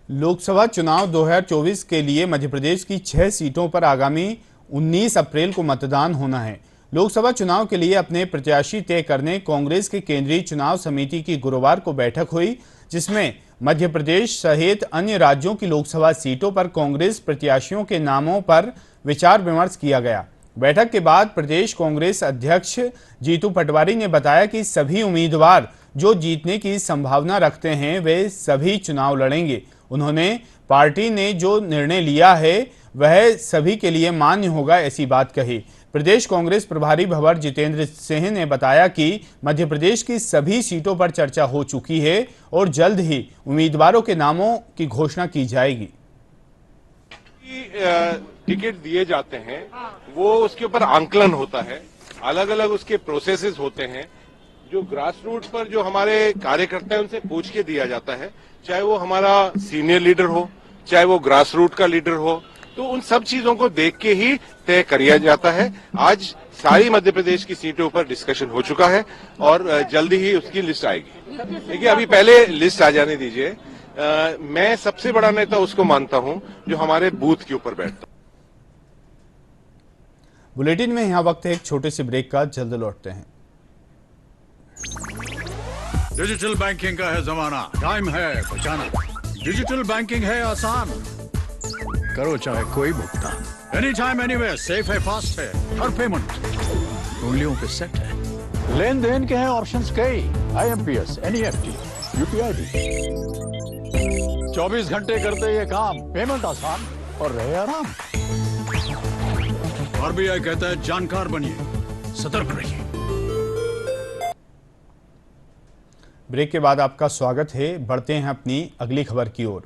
लोकसभा चुनाव 2024 के लिए मध्य प्रदेश की 6 सीटों पर आगामी 19 अप्रैल को मतदान होना है। लोकसभा चुनाव के लिए अपने प्रत्याशी तय करने कांग्रेस की केंद्रीय चुनाव समिति की गुरुवार को बैठक हुई, जिसमें मध्य प्रदेश सहित अन्य राज्यों की लोकसभा सीटों पर कांग्रेस प्रत्याशियों के नामों पर विचार विमर्श किया गया। बैठक के बाद प्रदेश कांग्रेस अध्यक्ष जीतू पटवारी ने बताया कि सभी उम्मीदवार जो जीतने की संभावना रखते हैं वे सभी चुनाव लड़ेंगे। उन्होंने पार्टी ने जो निर्णय लिया है वह सभी के लिए मान्य होगा, ऐसी बात कही। प्रदेश कांग्रेस प्रभारी भंवर जितेंद्र सिंह ने बताया कि मध्य प्रदेश की सभी सीटों पर चर्चा हो चुकी है और जल्द ही उम्मीदवारों के नामों की घोषणा की जाएगी। टिकट दिए जाते हैं वो उसके ऊपर आंकलन होता है, अलग अलग उसके प्रोसेसेस होते हैं। जो ग्रास रूट पर जो हमारे कार्यकर्ता हैं उनसे पूछ के दिया जाता है, चाहे वो हमारा सीनियर लीडर हो, चाहे वो ग्रास रूट का लीडर हो, तो उन सब चीजों को देख के ही तय किया जाता है। आज सारी मध्य प्रदेश की सीटों पर डिस्कशन हो चुका है और जल्दी ही उसकी लिस्ट आएगी। देखिए, अभी पहले लिस्ट आ जाने दीजिए। मैं सबसे बड़ा नेता उसको मानता हूं जो हमारे बूथ के ऊपर बैठता। बुलेटिन में यहाँ वक्त है एक छोटे से ब्रेक का, जल्द लौटते हैं। डिजिटल बैंकिंग का है जमाना, टाइम है बचाना। डिजिटल बैंकिंग है आसान, करो चाहे कोई भुगतान, एनी टाइम एनीवेयर, सेफ है, फास्ट है, हर पेमेंट उंगलियों पे सेट है। लेन देन के हैं ऑप्शंस कई, IMPS, NEFT, UPI भी। 24 घंटे करते ये काम, पेमेंट आसान और रहे आराम। RBI कहता है जानकार बनिए, सतर्क रहिए। ब्रेक के बाद आपका स्वागत है। बढ़ते हैं अपनी अगली खबर की ओर।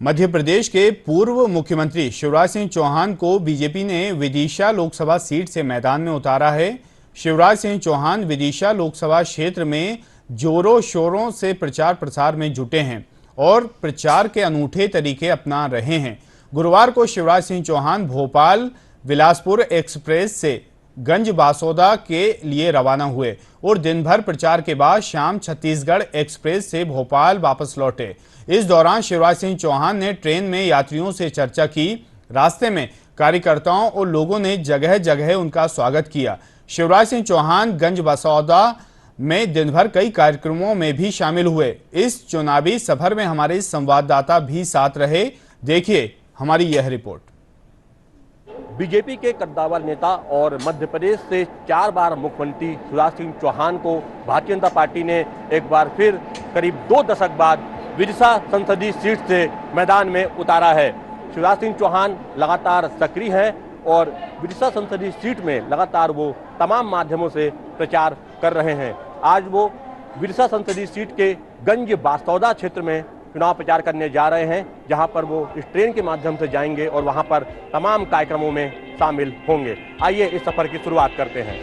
मध्य प्रदेश के पूर्व मुख्यमंत्री शिवराज सिंह चौहान को बीजेपी ने विदिशा लोकसभा सीट से मैदान में उतारा है। शिवराज सिंह चौहान विदिशा लोकसभा क्षेत्र में जोरों शोरों से प्रचार प्रसार में जुटे हैं और प्रचार के अनूठे तरीके अपना रहे हैं। गुरुवार को शिवराज सिंह चौहान भोपाल बिलासपुर एक्सप्रेस से गंज बासौदा के लिए रवाना हुए और दिन भर प्रचार के बाद शाम छत्तीसगढ़ एक्सप्रेस से भोपाल वापस लौटे। इस दौरान शिवराज सिंह चौहान ने ट्रेन में यात्रियों से चर्चा की। रास्ते में कार्यकर्ताओं और लोगों ने जगह जगह उनका स्वागत किया। शिवराज सिंह चौहान गंज बासौदा में दिन भर कई कार्यक्रमों में भी शामिल हुए। इस चुनावी सफर में हमारे संवाददाता भी साथ रहे। देखिए हमारी यह रिपोर्ट। बीजेपी के कद्दावर नेता और मध्य प्रदेश से 4 बार मुख्यमंत्री शिवराज सिंह चौहान को भारतीय जनता पार्टी ने एक बार फिर करीब 2 दशक बाद विदिशा संसदीय सीट से मैदान में उतारा है। शिवराज सिंह चौहान लगातार सक्रिय हैं और विदिशा संसदीय सीट में लगातार वो तमाम माध्यमों से प्रचार कर रहे हैं। आज वो विदिशा संसदीय सीट के गंज बासौदा क्षेत्र में चुनाव प्रचार करने जा रहे हैं, जहां पर वो इस ट्रेन के माध्यम से जाएंगे और वहां पर तमाम कार्यक्रमों में शामिल होंगे। आइए इस सफर की शुरुआत करते हैं।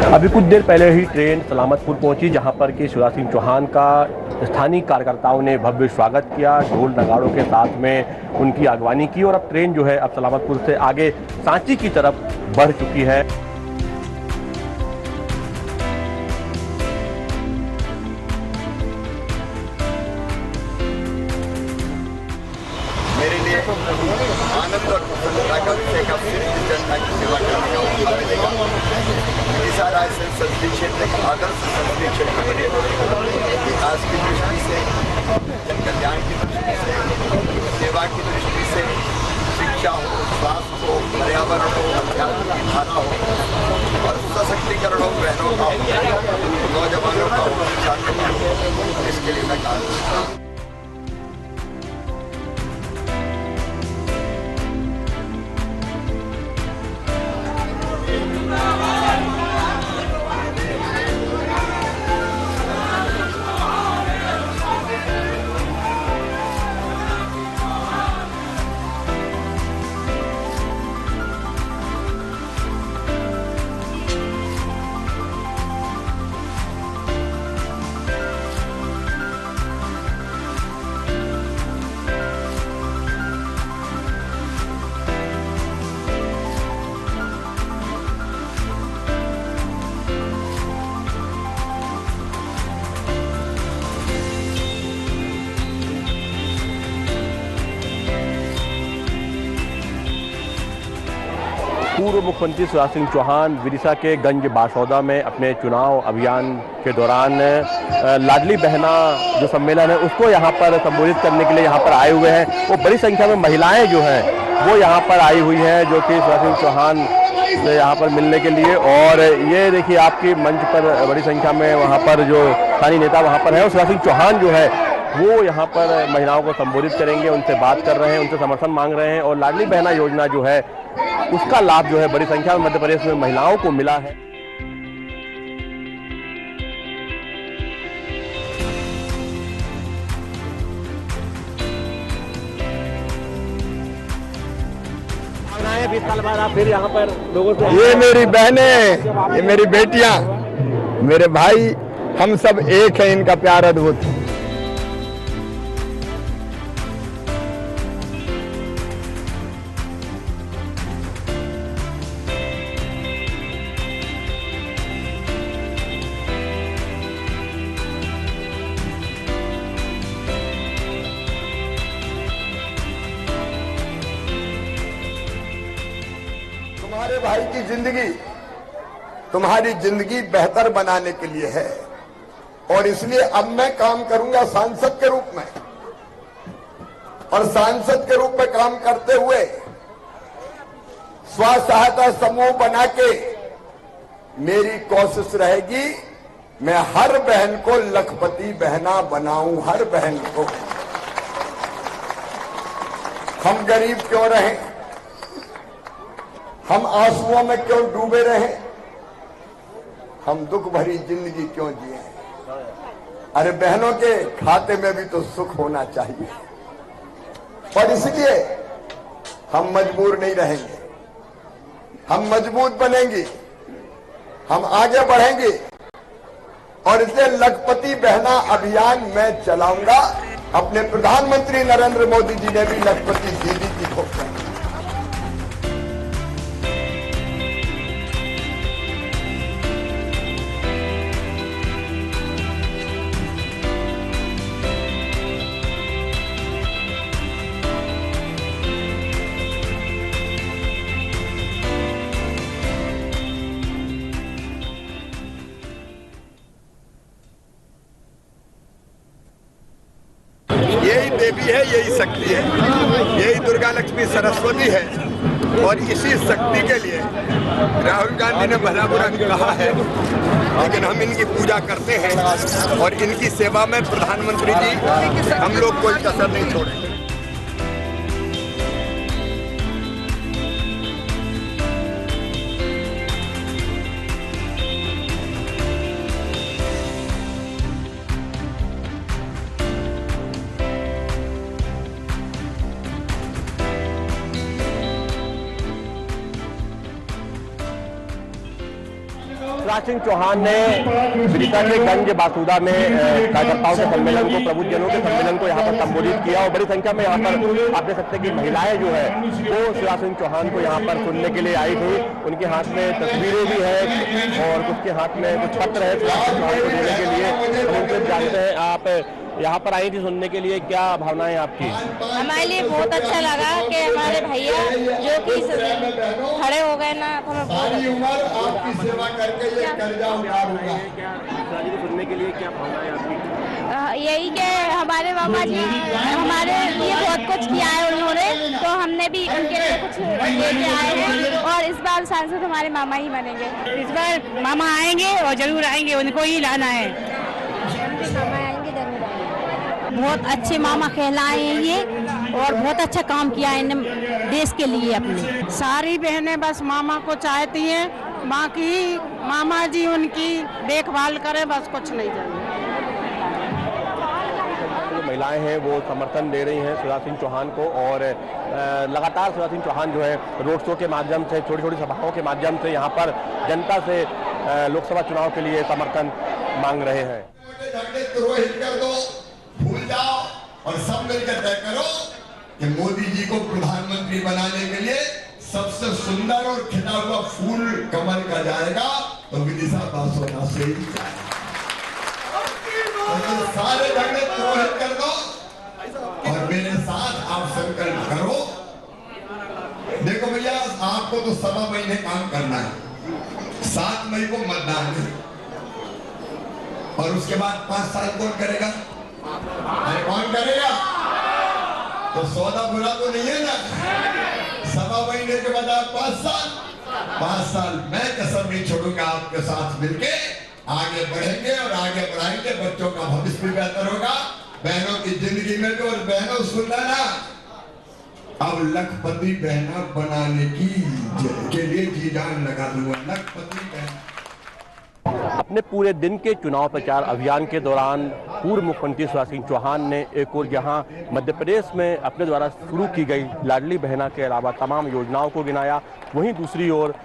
अभी कुछ देर पहले ही ट्रेन सलामतपुर पहुंची, जहां पर कि शिवराज सिंह चौहान का स्थानीय कार्यकर्ताओं ने भव्य स्वागत किया, ढोल नगाड़ों के साथ में उनकी अगवानी की और अब ट्रेन जो है अब सलामतपुर से आगे सांची की तरफ बढ़ चुकी है। मेरे लिए आनंद और प्रसन्नता का विषय का जनता की सेवा करने का मौका मिलेगा। विदिशा रायसेन संसदीय क्षेत्र एक आदर्श संसदीय क्षेत्र बने, विकास की दृष्टि से, जन कल्याण की दृष्टि से, सेवा की दृष्टि से, शिक्षा हो, स्वास्थ्य हो, पर्यावरण हो, अध्यात्म की धारा हो, पूर्व मुख्यमंत्री शिवराज सिंह चौहान विदिशा के गंज बासौदा में अपने चुनाव अभियान के दौरान लाडली बहना जो सम्मेलन है उसको यहाँ पर संबोधित करने के लिए यहाँ पर आए हुए हैं। वो बड़ी संख्या में महिलाएं जो हैं वो यहाँ पर आई हुई हैं, जो कि शिवराज सिंह चौहान से यहाँ पर मिलने के लिए। और ये देखिए आपकी मंच पर बड़ी संख्या में वहाँ पर जो स्थानीय नेता वहाँ पर है, और शिवराज सिंह चौहान जो है वो यहाँ पर महिलाओं को संबोधित करेंगे, उनसे बात कर रहे हैं, उनसे समर्थन मांग रहे हैं। और लाडली बहना योजना जो है उसका लाभ जो है बड़ी संख्या में मध्य प्रदेश में महिलाओं को मिला है। बीस साल बाद आप फिर यहाँ पर लोगों से, ये मेरी बहनें, ये मेरी बेटियां, मेरे भाई, हम सब एक हैं, इनका प्यार अद्भुत है। तुम्हारे भाई की जिंदगी तुम्हारी जिंदगी बेहतर बनाने के लिए है, और इसलिए अब मैं काम करूंगा सांसद के रूप में। और सांसद के रूप में काम करते हुए स्व सहायता समूह बना के मेरी कोशिश रहेगी मैं हर बहन को लखपति बहना बनाऊं। हर बहन को। हम गरीब क्यों रहे, हम आंसुओं में क्यों डूबे रहे, हम दुख भरी जिंदगी क्यों जिए। अरे बहनों के खाते में भी तो सुख होना चाहिए, और इसलिए हम मजबूर नहीं रहेंगे, हम मजबूत बनेंगे, हम आगे बढ़ेंगे। और इसलिए लखपति बहना अभियान मैं चलाऊंगा। अपने प्रधानमंत्री नरेंद्र मोदी जी ने भी लखपति दीदी की घोषणा की। यही देवी है, यही शक्ति है, यही दुर्गा लक्ष्मी सरस्वती है। और इसी शक्ति के लिए राहुल गांधी ने भला बुरा कहा है, लेकिन हम इनकी पूजा करते हैं और इनकी सेवा में प्रधानमंत्री जी हम लोग कोई कसर नहीं छोड़ेंगे। शिवराज सिंह चौहान ने विदिशा के गंज बासुदा में कार्यकर्ताओं के सम्मेलन को, प्रबुद्धजनों के सम्मेलन को यहाँ पर संबोधित किया। और बड़ी संख्या में यहाँ पर आप देख सकते हैं कि महिलाएं जो है वो शिवराज सिंह चौहान को यहाँ पर सुनने के लिए आई थी। उनके हाथ में तस्वीरें भी है और कुछ के हाथ में कुछ पत्र है शिवराज सिंह चौहान को देने के लिए। हम उनसे जानते हैं, आप यहाँ पर आई थी सुनने के लिए, क्या भावनाएं आपकी? हमारे लिए बहुत अच्छा लगा कि हमारे भैया जो कि खड़े हो गए ना, तो हमें बहुत आपकी सेवा करके ये कर्जा उतारूंगा। सुनने के लिए क्या भावनाएं आपकी? यही कि हमारे मामा जी हमारे लिए बहुत कुछ किया है उन्होंने, तो हमने भी उनके लिए कुछ लेके आए हैं। और इस बार सांसद हमारे मामा ही बनेंगे। इस बार मामा आएंगे और जरूर आएंगे, उनको ही लाना है। मामा आएंगे जरूर आएंगे। बहुत अच्छे मामा कहलाए हैं ये, और बहुत अच्छा काम किया है इन्होंने देश के लिए अपने। सारी बहनें बस मामा को चाहती हैं, बाकी मामा जी उनकी देखभाल करें, बस कुछ नहीं चाहिए। महिलाएं हैं वो समर्थन दे रही हैं शिवराज सिंह चौहान को, और लगातार शिवराज सिंह चौहान जो है रोड शो के माध्यम से, छोटी छोटी सभाओं के माध्यम से यहाँ पर जनता से लोकसभा चुनाव के लिए समर्थन मांग रहे हैं। भूल जाओ और सब मिलकर तय करो कि मोदी जी को प्रधानमंत्री बनाने के लिए सबसे सुंदर और खिला हुआ फूल कमल का जाएगा तो विदिशा बासुदा से ही जाएगा। तो सारे झगड़े प्रवाहित कर दो और मेरे साथ आप संकल्प करो। देखो भैया, आप आपको तो 1.25 महीने काम करना है, 7 मई को मतदान है, और उसके बाद 5 साल कौन करेगा? अरे कौन करेगा? तो सौदा बुरा तो नहीं है ना। 1.25 महीने के बाद 5 साल मैं कसम नहीं छोड़ूंगा, आपके साथ मिलके आगे बढ़ेंगे और आगे बढ़ाएंगे। बच्चों का भविष्य भी बेहतर होगा, बहनों की जिंदगी में भी। और बहनों सुन लेना, अब लखपति बहना बनाने के लिए जी जान लगा दूंगा। लखपति बहना। अपने पूरे दिन के चुनाव प्रचार अभियान के दौरान पूर्व मुख्यमंत्री शिवराज सिंह चौहान ने एक और जहां मध्य प्रदेश में अपने द्वारा शुरू की गई लाडली बहना के अलावा तमाम योजनाओं को गिनाया, वहीं दूसरी ओर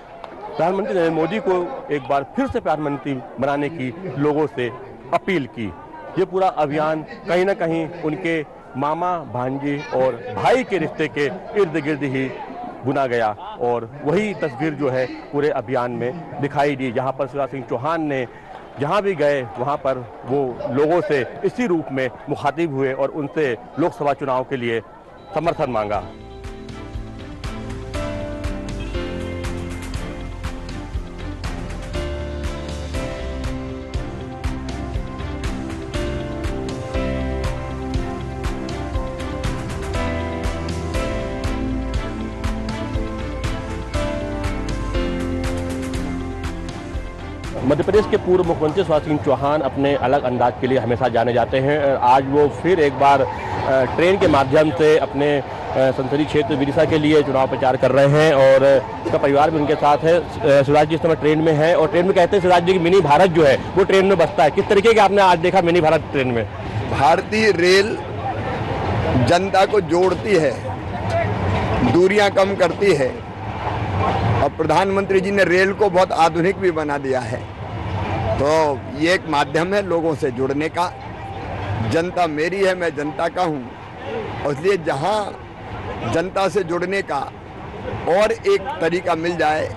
प्रधानमंत्री नरेंद्र मोदी को एक बार फिर से प्रधानमंत्री बनाने की लोगों से अपील की। ये पूरा अभियान कहीं ना कहीं उनके मामा, भांजी और भाई के रिश्ते के इर्द गिर्द ही बुना गया, और वही तस्वीर जो है पूरे अभियान में दिखाई दी, जहां पर शिवराज सिंह चौहान ने जहां भी गए वहां पर वो लोगों से इसी रूप में मुखातिब हुए और उनसे लोकसभा चुनाव के लिए समर्थन मांगा। मध्य प्रदेश के पूर्व मुख्यमंत्री शिवराज सिंह चौहान अपने अलग अंदाज के लिए हमेशा जाने जाते हैं। आज वो फिर एक बार ट्रेन के माध्यम से अपने संसदीय क्षेत्र विदिशा के लिए चुनाव प्रचार कर रहे हैं, और उसका परिवार भी उनके साथ है। शिवराज जी इस समय ट्रेन में है, और ट्रेन में कहते हैं शिवराज जी की मिनी भारत जो है वो ट्रेन में बसता है। किस तरीके का आपने आज देखा मिनी भारत ट्रेन में? भारतीय रेल जनता को जोड़ती है, दूरियां कम करती है, और प्रधानमंत्री जी ने रेल को बहुत आधुनिक भी बना दिया है। तो ये एक माध्यम है लोगों से जुड़ने का। जनता मेरी है, मैं जनता का हूँ, और इसलिए जहाँ जनता से जुड़ने का और एक तरीका मिल जाए,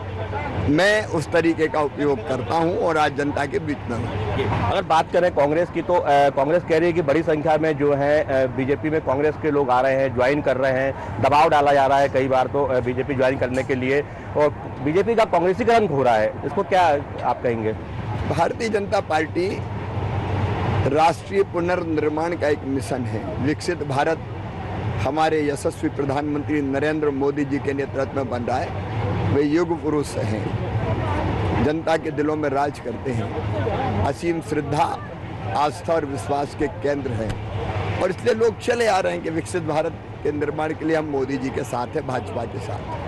मैं उस तरीके का उपयोग करता हूं और आज जनता के बीच में हूं। अगर बात करें कांग्रेस की, तो कांग्रेस कह रही है कि बड़ी संख्या में जो है बीजेपी में कांग्रेस के लोग आ रहे हैं, ज्वाइन कर रहे हैं, दबाव डाला जा रहा है कई बार तो बीजेपी ज्वाइन करने के लिए, और बीजेपी का कांग्रेसीकरण हो रहा है। इसको क्या आप कहेंगे? भारतीय जनता पार्टी राष्ट्रीय पुनर्निर्माण का एक मिशन है। विकसित भारत हमारे यशस्वी प्रधानमंत्री नरेंद्र मोदी जी के नेतृत्व में बन रहा है। वे युग पुरुष हैं, जनता के दिलों में राज करते हैं, असीम श्रद्धा, आस्था और विश्वास के केंद्र हैं, और इसलिए लोग चले आ रहे हैं कि विकसित भारत के निर्माण के लिए हम मोदी जी के साथ हैं, भाजपा के साथ।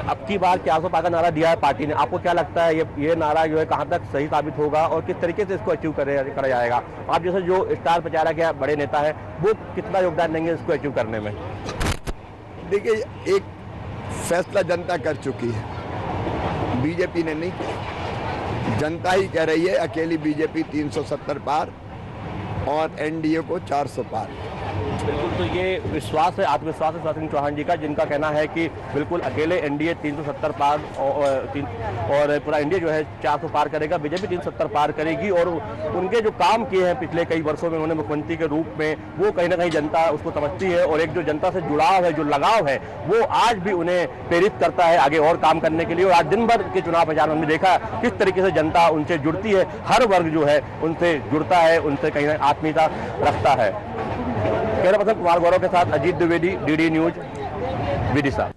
अब की बार 400 पार का नारा दिया है पार्टी ने, आपको क्या लगता है ये नारा जो है कहां तक सही साबित होगा और किस तरीके से इसको अचीव करा जाएगा? आप जैसे जो स्टार प्रचारक या बड़े नेता है वो कितना योगदान देंगे इसको अचीव करने में? देखिए, एक फैसला जनता कर चुकी है, बीजेपी ने नहीं किया। जनता ही कह रही है अकेली बीजेपी 370 पार और एनडीए को 400 पार। बिल्कुल, तो ये विश्वास है, आत्मविश्वास है शिवराज सिंह चौहान जी का, जिनका कहना है कि बिल्कुल अकेले एनडीए 370 पार और पूरा इंडिया जो है 400 पार करेगा, बीजेपी 370 पार करेगी। और उनके जो काम किए हैं पिछले कई वर्षों में उन्होंने मुख्यमंत्री के रूप में, वो कहीं ना कहीं जनता उसको समझती है, और एक जो जनता से जुड़ाव है, जो लगाव है, वो आज भी उन्हें प्रेरित करता है आगे और काम करने के लिए। और आज दिन भर के चुनाव प्रचार में हमने देखा किस तरीके से जनता उनसे जुड़ती है, हर वर्ग जो है उनसे जुड़ता है, उनसे कहीं आत्मीयता रखता है। कैमरा पर्सन कुमार गौरव के साथ अजीत द्विवेदी, डीडी न्यूज, विदिशा।